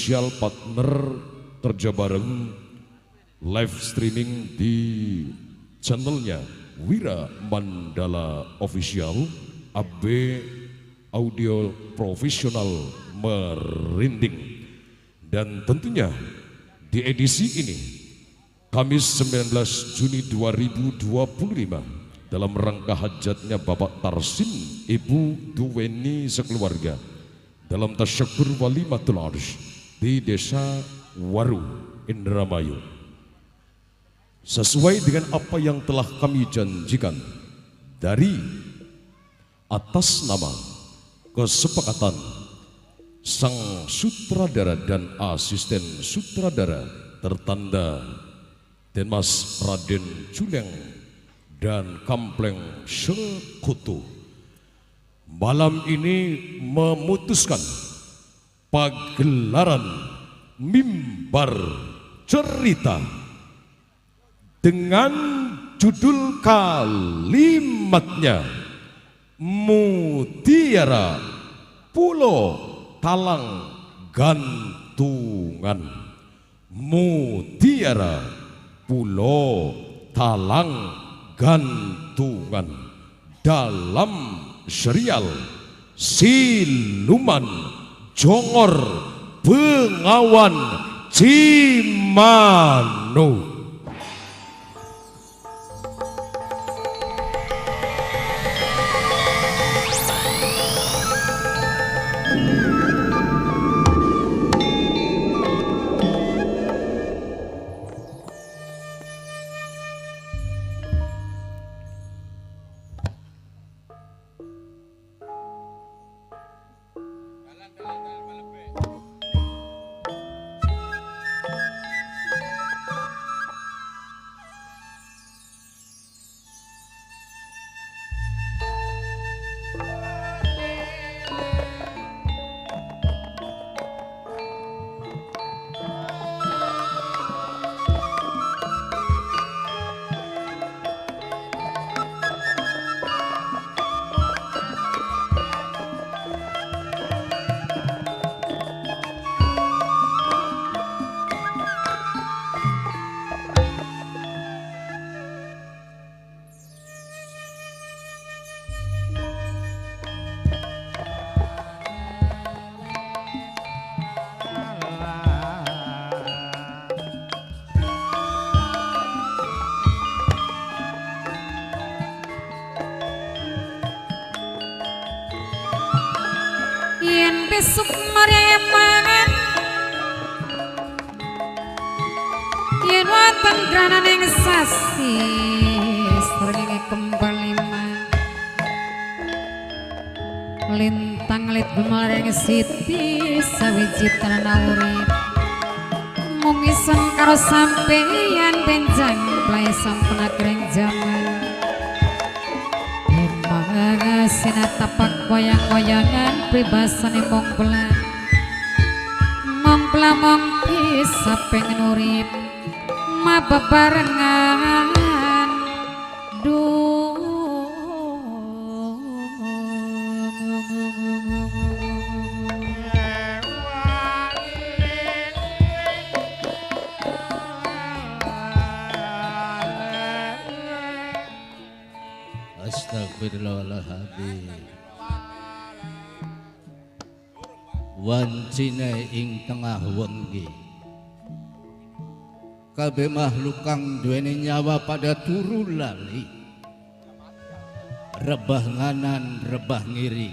spesial partner kerja bareng live streaming di channelnya Wira Mandala Official, AB Audio Profesional Merinding. Dan tentunya di edisi ini Kamis 19 Juni 2025 dalam rangka hajatnya Bapak Tarsim Ibu Duweni sekeluarga dalam tasyakur walimatul arsh di Desa Waru, Indramayu. Sesuai dengan apa yang telah kami janjikan dari atas nama kesepakatan sang sutradara dan asisten sutradara tertanda Denmas Raden Juleng dan Kampleng Sekutu, malam ini memutuskan pagelaran mimbar cerita dengan judul kalimatnya Mutiara Pulau Talang Gantungan. Mutiara Pulau Talang Gantungan dalam serial Siluman Jongor Bengawan Cimano. Besok maremangan yen wonten grananing sasi srengenge kembali lintang lit mareng siti sawiji tanawuri mung isen karo sampeyan benjang play sampun agreng jaman sinatapak wayang-wayangan pribasane mong pelan mong bisa pengen urip mabebarengan Astagfirullahaladzim. Wancine ing tengah wengi kabeh makhluk kang duweni nyawa pada turu lali, rebah nganan rebah ngiri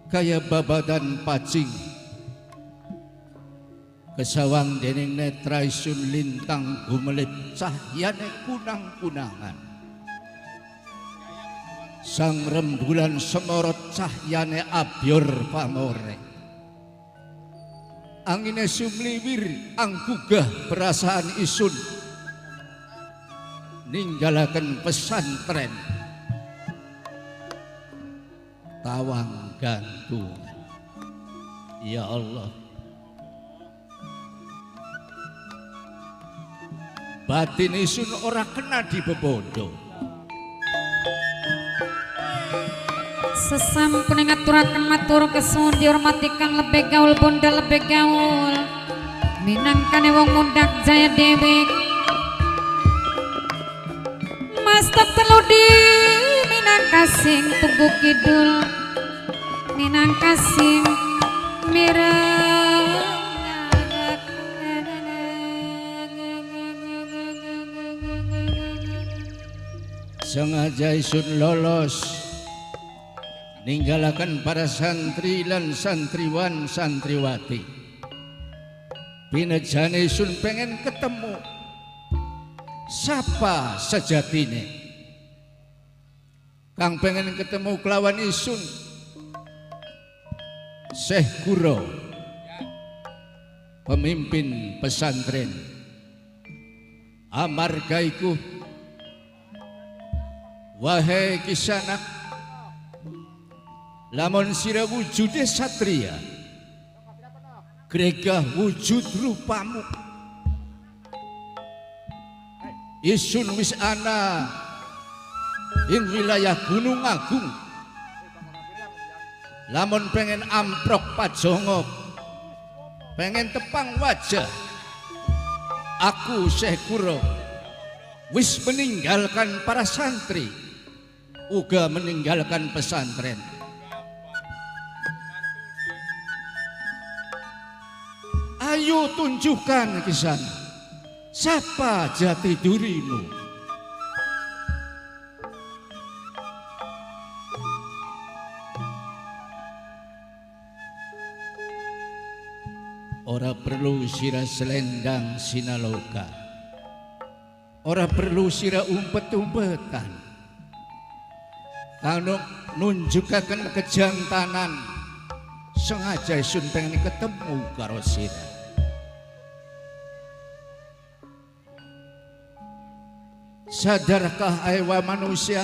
kaya babadan pacing kesawang dening netra isun lintang gumelip cahyane kunang-kunangan. Sang rembulan semorot cahyane abyor pamore, angine sumliwir anggugah perasaan isun ninggalaken pesantren Tawang Gantungan. Ya Allah, batin isun ora kena dibebodo. Sesampun ngaturaken matur kesuwun dihormati kang lebih gaul bonda lebih gaul minangkane wong mundak Jaya Dewi Mas Dr. Ludi minangka sing Tugu Kidul minangka sing mireng sengaja isun lolos ninggalakan para santri lan santriwan santriwati pinejane isun pengen ketemu sapa sejatine kang pengen ketemu kelawan isun Syekh Guro pemimpin pesantren amarga iku wahai kisanak lamun sira wujude satria gregah wujud rupamu isun wis ana ing wilayah Gunung Agung lamun pengen amprok pajongok pengen tepang wajah aku Syekh Guro wis meninggalkan para santri uga meninggalkan pesantren. Ayo tunjukkan kisah siapa jati dirimu. Ora perlu sira selendang sinaloka, ora perlu sira umpet-umpetan. Kanu nunjukaken kejantanan sengaja isun pengen ketemu karo sira. Sadarkah ewa manusia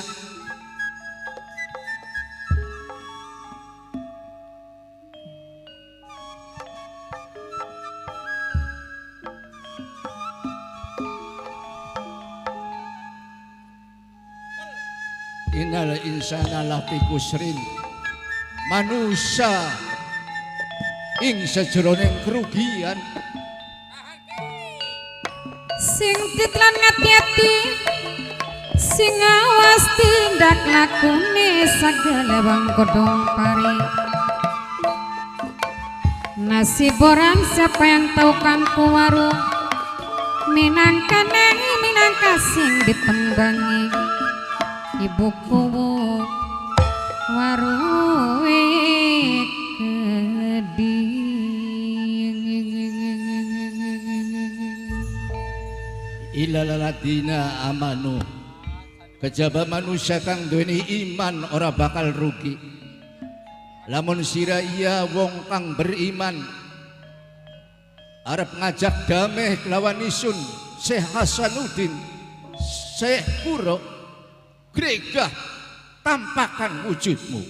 innal insana lafi kusrin manusia ing sajroning kerugian sing titlan ngati-ati sing awas tindak lakune sagala wong kodong pari nasib orang siapa yang tahu kang kuwaru minangka nengi minangka sing ditembangin ibuku waruwe kedi ilaladina amanu kejaba manusia kang duweni iman ora bakal rugi lamun sira iya wong kang beriman arep ngajak damai kelawan isun Syekh Hasanuddin Syekh Guro gregah tampakan wujudmu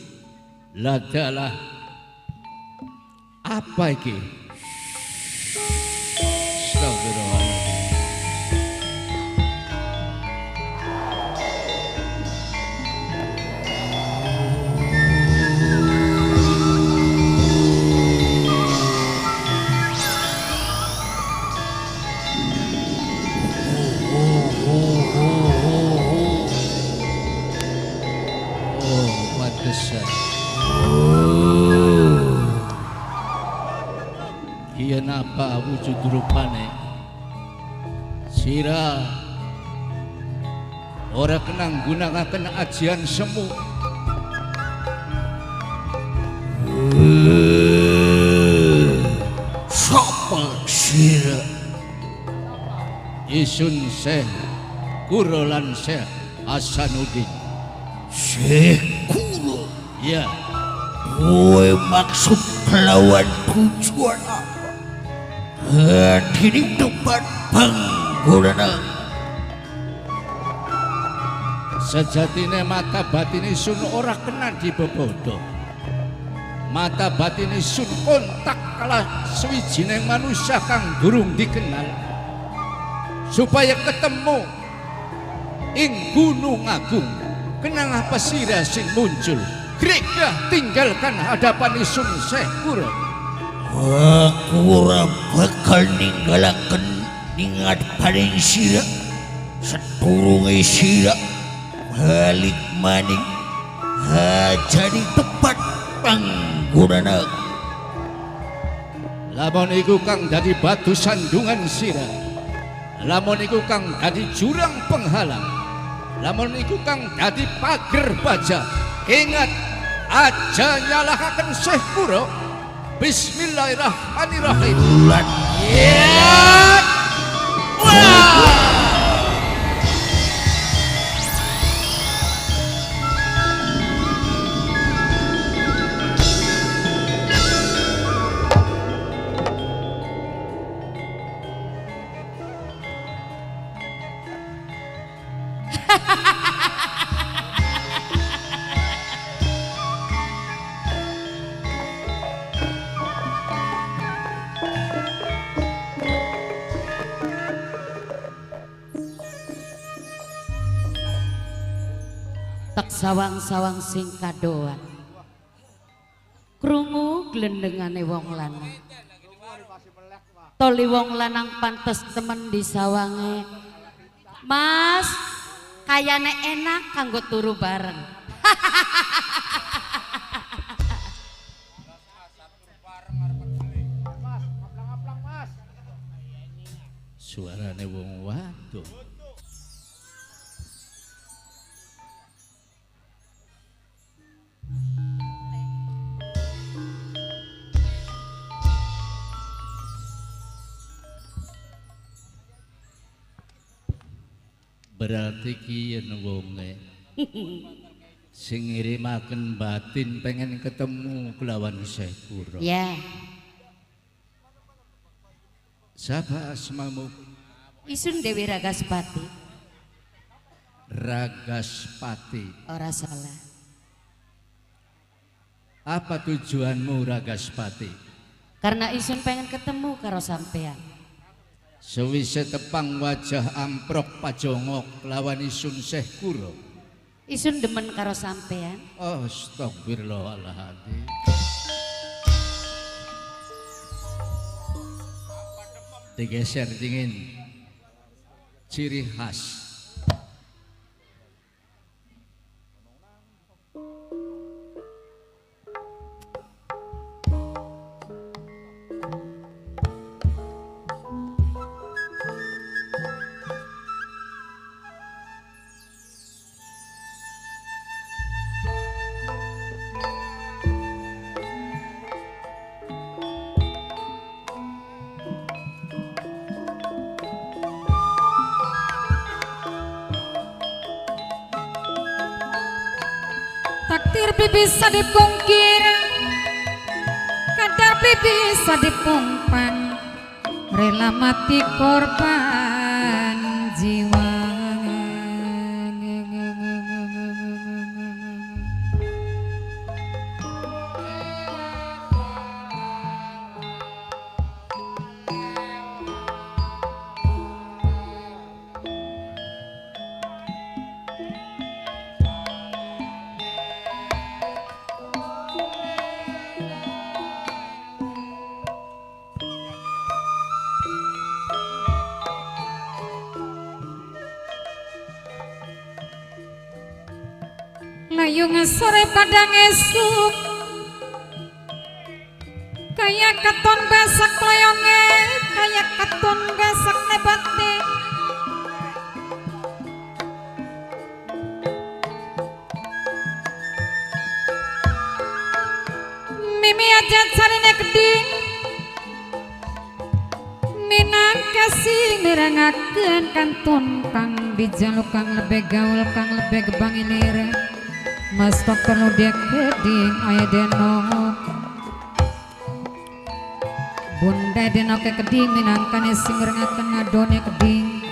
ladalah apa iki astagfirullahaladzim kian apa wujud rupane sira ora kenang gunakaken ajian semu sapa sira isun Syekh Guro lan Syekh Hasanuddin Syekh Guro ya kowe maksud lawan tujuan apa di depan panggonan sejatine mata batin isun ora kena dibebodo mata batin isun kontak kalah sewijining manusia kang durung dikenal supaya ketemu ing Gunung Agung kenang apa sira sing muncul Grega tinggalkan hadapan isun Syekh Kuro. Aku ora bakal ninggalaken ningat paring sira sedurunge sira balik maning jadi tepat panggonana. Lamun iku kang dadi batu sandungan sira, lamun iku kang dadi jurang penghalang, lamun iku kang dadi pager baja, ingat aja nyalahaken Syekh Kuro. Bismillahirrahmanirrahim. Lan tak sawang-sawang sing kadoan krungu glendengane wong lanang toli wong lanang pantes temen di sawange. Mas kayane enak kanggo turu bareng. Suarane wong wadon. Berarti kiyen wonge sing ngirimaken batin pengen ketemu kelawan Syekh Kuro. Ya, Sapa asmamu? Isun Dewi Ragaspati. Ragaspati. Ora salah. Apa tujuanmu Ragaspati? Karena Isun pengen ketemu karo sampean. Sewise tepang wajah amprok pajongok lawan isun Syekh Kuro. Isun demen karo sampean. Astagfirullahaladzim. Digeser dingin. Ciri khas. Takdir bisa dipungkir, kadar bisa dipungpan, rela mati korban jiwa. Layung sore padang esuk kaya katon basak layonge, kaya katon basak nebate. Mimi aja carine keding minang kasih mirangakeun kantun kang dijaluk kang lebih gaul kang lebih gebang ilir. Mas tok perlu dia keding aya deno bunda deno ke keding minangkane sing rengaken ngadone keding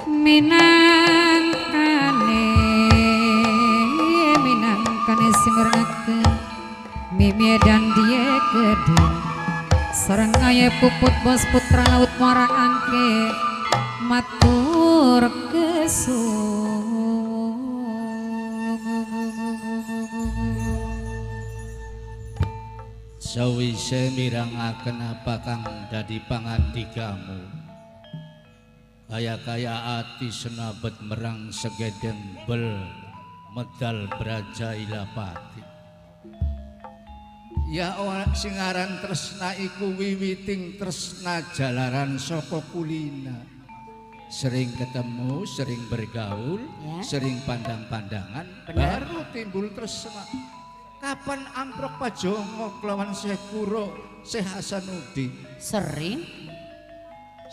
minangkane sing rengaken mimi dan dia keding sareng aya puput bos putra laut muara angke matur kesuwun. Sawise mirangaken apa kang dadi pangandikamu, kaya ati senabet merang segedeng bel medal braja ilapati. Ya ora sing aran tresna iku wiwiting tresna jalaran saka kulina. Sering ketemu, sering bergaul, Ya. sering pandang-pandangan, Benar. baru timbul tresna. Kapan amprok Pajongo kelawan Syekh Kuro, Syekh Hasanuddin? Sering,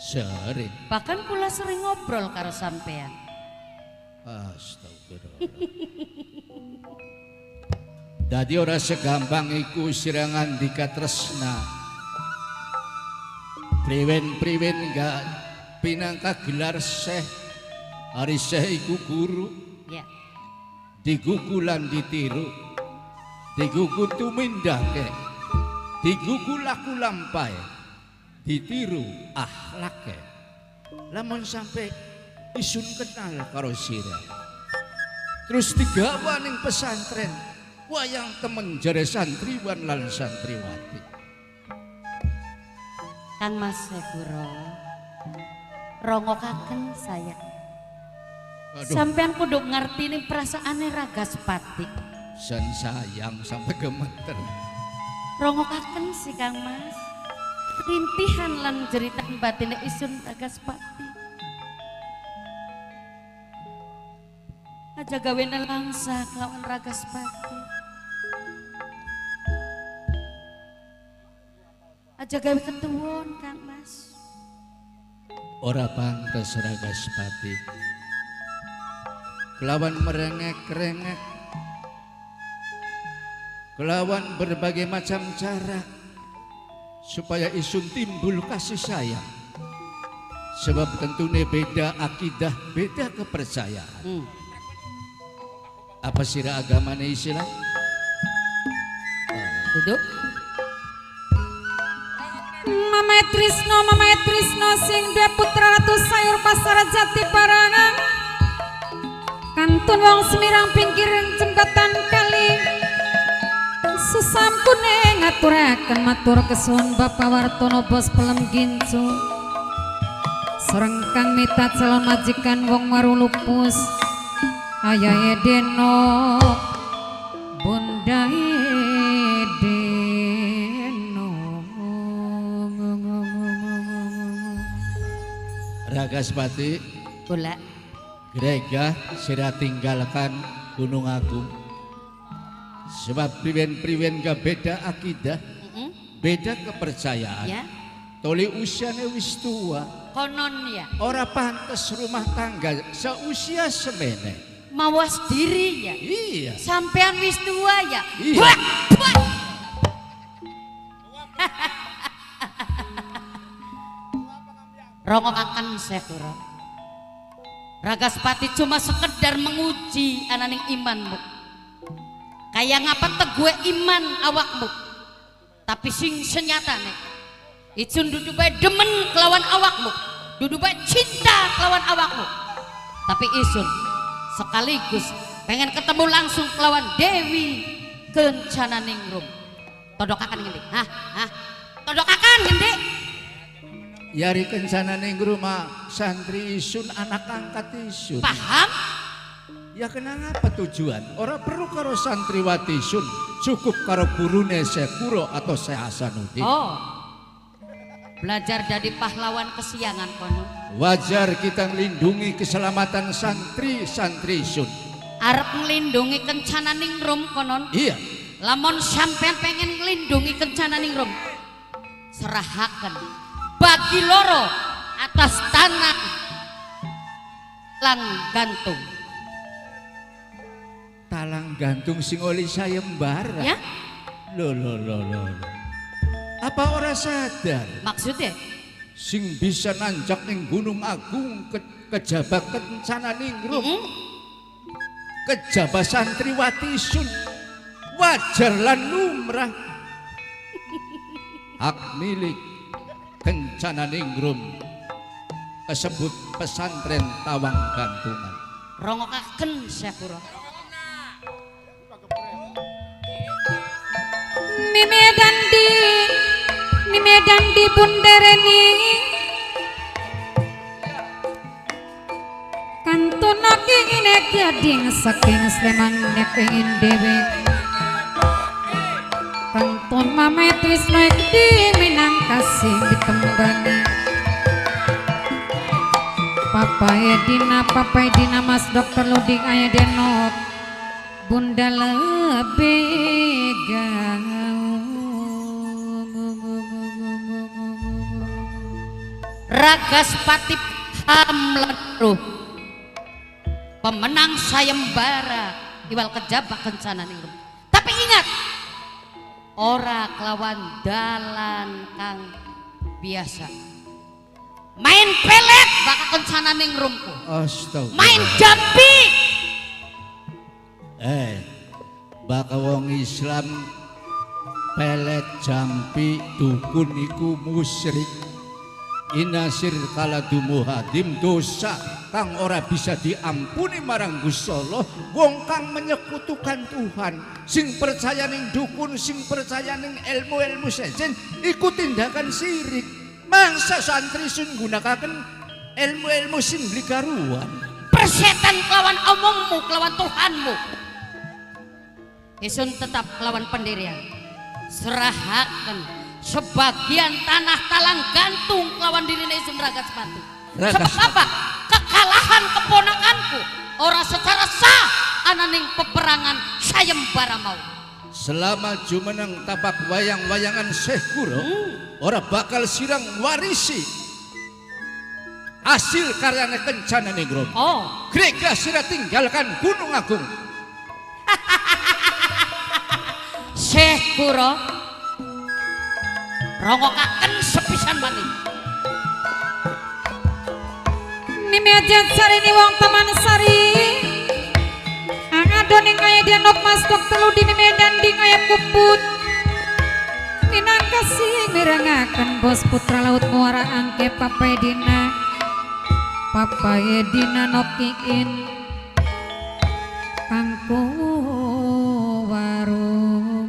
Sering. bahkan kula sering ngobrol karo sampean. Astagfirullah. Dadi ora segampang iku sirangan dika tresna. Priwen-priwen gak pinangka gelar Syekh. Ari Syekh iku guru, Ya, digugu lan ditiru. Digugu tumindake, digugu laku lampai, ditiru akhlake. Lamun sampai isun kenal karo sira, terus digawa ning pesantren, wayang temen jare santriwan lan santriwati. Kang Mas Seguro, rongokaken saya. Aduh, Sampean kudu ngerti nih perasaane Ragaspati. san sayang sampai gemeter. Rongokaken si Kang Mas. Rintihan lan jeritan batine isun Ragaspati. Aja gawe nelangsa kelawan Ragaspati. Aja gawe ketuwon Kang Mas. Ora pantes Ragaspati. Kelawan merengek-rengek, kelawan berbagai macam cara supaya isun timbul kasih sayang. Sebab tentunya beda akidah, beda kepercayaan. Apa sira agamanya Islam? Duduk. Mama Trisno sing dua putra ratu sayur pasar jati barangan. Kantun wong semirang pinggir jembatan kali. Sesampune ngaturaken matur kesuwun Bapak Wartono bos pelem gincu. Serengkang mita calon majikan wong waru lupus. Ayahe Deno Bunda Deno. Ragaspati, Kula Grega sira tinggalkan Gunung Agung. Sebab priwen-priwen gak beda akidah, beda kepercayaan. ya Toli usiane wis tua, konon ya ora pantes rumah tangga seusia semene. mawas diri ya. Iya. Sampean wis tua ya. Iya. Wah, wah. Rongokaken Sekuro. Ragaspati cuma sekedar menguji ananing imanmu. Kayak ngapa tegue iman awakmu. Tapi sing senyatane Icun dudu bae demen kelawan awakmu. Dudu bae cinta kelawan awakmu. Tapi Isun sekaligus pengen ketemu langsung kelawan Dewi Kencananingrum. Todokakan ngendi? Hah? Todokakan ngendi? Yari kencana ning rumah santri Isun anak angkat Isun. Paham? Ya kenapa tujuan? Orang perlu karo santriwati Isun, cukup karo gurune Syekh Kuro atau Syekh Hasanuddin. Oh. Belajar jadi pahlawan kesiangan kono. Wajar kita melindungi keselamatan santri-santri Isun. Arep nglindungi Kencananingrum konon. Iya. Lamun sampean pengen nglindungi Kencananingrum, serahaken bagi loro atas tanah lang gantung. Talang gantung sing oleh sayembara. Ya? Loh. Apa ora sadar? Maksudnya? Sing bisa nanjak ning Gunung Agung kejaba Kencananingrum, kejaba santriwati Isun, wajar lan lumrah. Hak milik Kencananingrum kesebut pesantren Tawang Gantungan. Rongokaken Syekh Kuro. Ni Medan di bundereni kantun kengin gading saking Sleman nek pengin dewe kantun mame trisno di Minang kasih ditembangi Papa Edina Mas Dokter Luding aya denok Bunda lebih Ragaspati Hamleruh pemenang sayembara iwal kejabak kencana ning. Tapi ingat ora kelawan dalan kang biasa. Main pelet bakal kencana ning rumku. Astagfirullah. Main jampi. Bakal wong Islam pelet jampi dukun iku musyrik. Inasir kala dumuhadim dosa kang ora bisa diampuni marang Gusti Allah wong kang menyekutukan Tuhan sing percaya ning dukun sing percaya ning ilmu-ilmu sejen iku tindakan sirik mangsa santri sun gunakaken ilmu-ilmu sing blikaruan Persetan kelawan omongmu kelawan Tuhanmu isun tetap kelawan pendirian serahaken sebagian tanah talang gantung kelawan dirine Isun Ragaspati. Sebab apa? Kekalahan keponakanku ora secara sah ananing peperangan sayembara mau. Selama jumeneng tapak wayang-wayangan Syekh Guru ora bakal sirang warisi hasil karyane kencana negro. Oh, Grega sira tinggalkan Gunung Agung. Syekh Guru rongokaken sepisan maning. Ni Medan sari ni wong Taman Sari Angadoning aya denok Mas Dokter Ludi ni Medan ding aya puput Minang kasih mirengaken bos putra laut muara angke Papa Edina nokiin kangku warung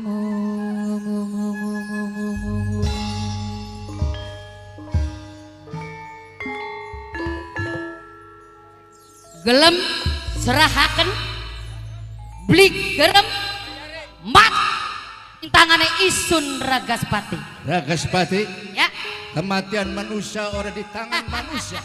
gelem serahaken blik gerem mat tangane Isun Ragaspati. Ragaspati, Ya, kematian manusia ora di tangan manusia.